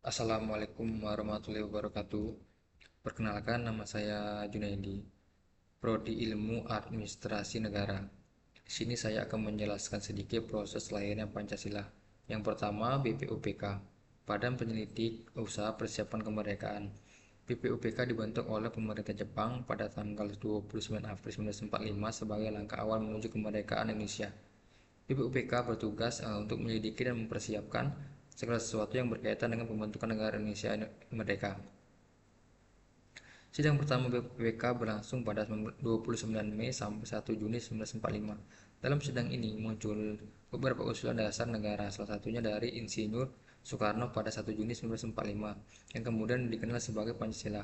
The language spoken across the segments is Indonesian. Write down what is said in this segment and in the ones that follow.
Assalamualaikum warahmatullahi wabarakatuh. Perkenalkan, nama saya Junaidi, Prodi Ilmu Administrasi Negara. Di sini saya akan menjelaskan sedikit proses lahirnya Pancasila. Yang pertama, BPUPK, Badan Penyelidik Usaha Persiapan Kemerdekaan. BPUPK dibentuk oleh pemerintah Jepang pada tanggal 29 April 1945 sebagai langkah awal menuju kemerdekaan Indonesia. BPUPK bertugas untuk menyelidiki dan mempersiapkan segala sesuatu yang berkaitan dengan pembentukan negara Indonesia merdeka. Sidang pertama BPUPK berlangsung pada 29 Mei sampai 1 Juni 1945. Dalam sidang ini muncul beberapa usulan dasar negara, salah satunya dari Insinyur Soekarno pada 1 Juni 1945 yang kemudian dikenal sebagai Pancasila.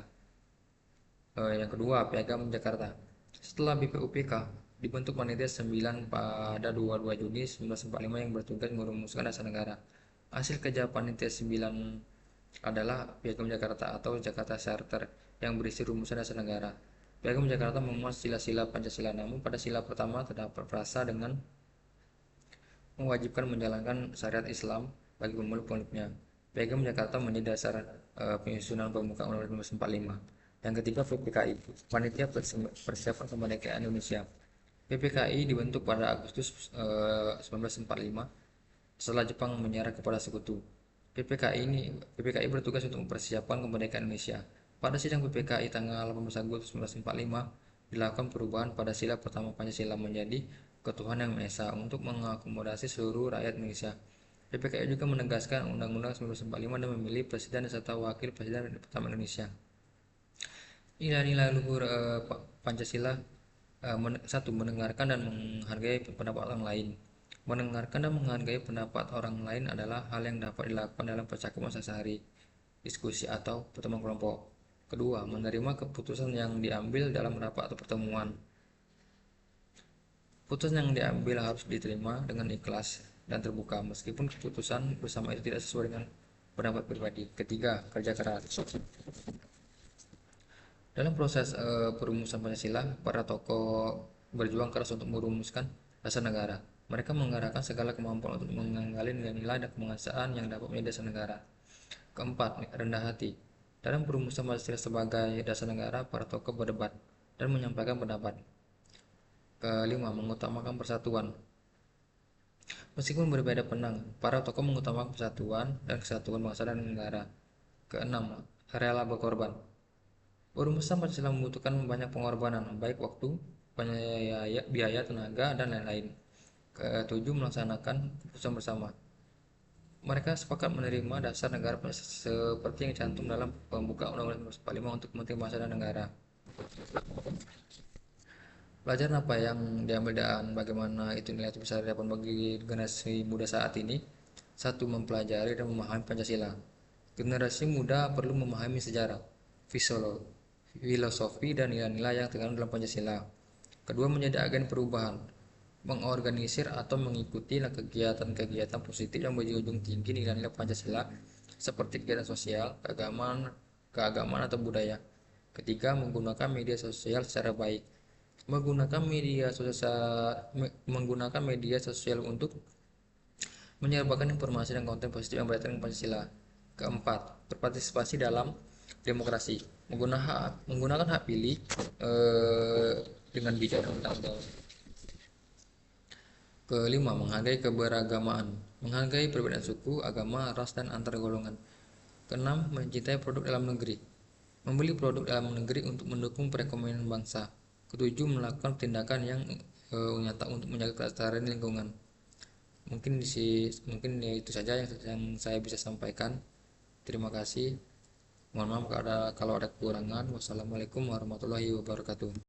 Yang kedua, Piagam Jakarta. Setelah BPUPK, dibentuk panitia 9 pada 22 Juni 1945 yang bertugas merumuskan dasar negara. Hasil kerja panitia 9 adalah Piagam Jakarta atau Jakarta Charter yang berisi rumusan dasar negara. Piagam Jakarta memuat sila-sila Pancasila, namun pada sila pertama terdapat frasa dengan mewajibkan menjalankan syariat Islam bagi pemeluk-pemeluknya. Piagam Jakarta menjadi dasar penyusunan pembukaan Undang-Undang 1945. Yang ketiga, PPKI, Panitia Persiapan Kemerdekaan Indonesia. PPKI dibentuk pada Agustus 1945 setelah Jepang menyerah kepada sekutu. PPKI bertugas untuk mempersiapkan kemerdekaan Indonesia. Pada sidang PPKI tanggal 18 Agustus 1945 dilakukan perubahan pada sila pertama Pancasila menjadi Ketuhanan Yang Maha Esa untuk mengakomodasi seluruh rakyat Indonesia. PPKI juga menegaskan Undang-Undang 1945 dan memilih presiden serta wakil presiden pertama Indonesia. Nilai-nilai luhur Pancasila. Satu, mendengarkan dan menghargai pendapat orang lain. Mendengarkan dan menghargai pendapat orang lain adalah hal yang dapat dilakukan dalam percakapan sehari-hari, diskusi atau pertemuan kelompok. Kedua, menerima keputusan yang diambil dalam rapat atau pertemuan. Keputusan yang diambil harus diterima dengan ikhlas dan terbuka meskipun keputusan bersama itu tidak sesuai dengan pendapat pribadi. Ketiga, kerja keras. Dalam proses perumusan Pancasila, para tokoh berjuang keras untuk merumuskan dasar negara. Mereka menggerakkan segala kemampuan untuk menggali nilai-nilai dan kemanusiaan yang dapat menjadi dasar negara. Keempat, rendah hati. Dalam perumusan Pancasila sebagai dasar negara, para tokoh berdebat dan menyampaikan pendapat. Kelima, mengutamakan persatuan. Meskipun berbeda pendapat, para tokoh mengutamakan persatuan dan kesatuan bangsa dan negara. Keenam, rela berkorban. Perumusan Pancasila membutuhkan banyak pengorbanan, baik waktu, biaya, tenaga, dan lain-lain. Ketujuh, melaksanakan keputusan bersama. Mereka sepakat menerima dasar negara seperti yang dicantum dalam pembukaan Undang-Undang 1945 untuk kepentingan bangsa dan negara. Pelajaran apa yang diambil dan bagaimana itu nilai itu bisa didapat bagi generasi muda saat ini? Satu, mempelajari dan memahami Pancasila. Generasi muda perlu memahami sejarah, filosofi, dan nilai-nilai yang terkandung dalam Pancasila. Kedua, menjadi agen perubahan, mengorganisir atau mengikuti kegiatan-kegiatan positif yang berujung tinggi nilai-nilai Pancasila seperti kegiatan sosial, keagamaan atau budaya. Ketiga, menggunakan media sosial secara baik. Menggunakan media sosial untuk menyebarkan informasi dan konten positif yang berkaitan dengan Pancasila. Keempat, berpartisipasi dalam demokrasi, menggunakan hak pilih dengan bijak dan bertanggung jawab. Kelima, menghargai keberagamaan, menghargai perbedaan suku, agama, ras, dan antar golongan. Keenam, mencintai produk dalam negeri, membeli produk dalam negeri untuk mendukung perekonomian bangsa. Ketujuh, melakukan tindakan yang nyata untuk menjaga kelestarian lingkungan. Mungkin itu saja yang saya bisa sampaikan. Terima kasih. Mohon maaf kalau ada kekurangan. Wassalamualaikum warahmatullahi wabarakatuh.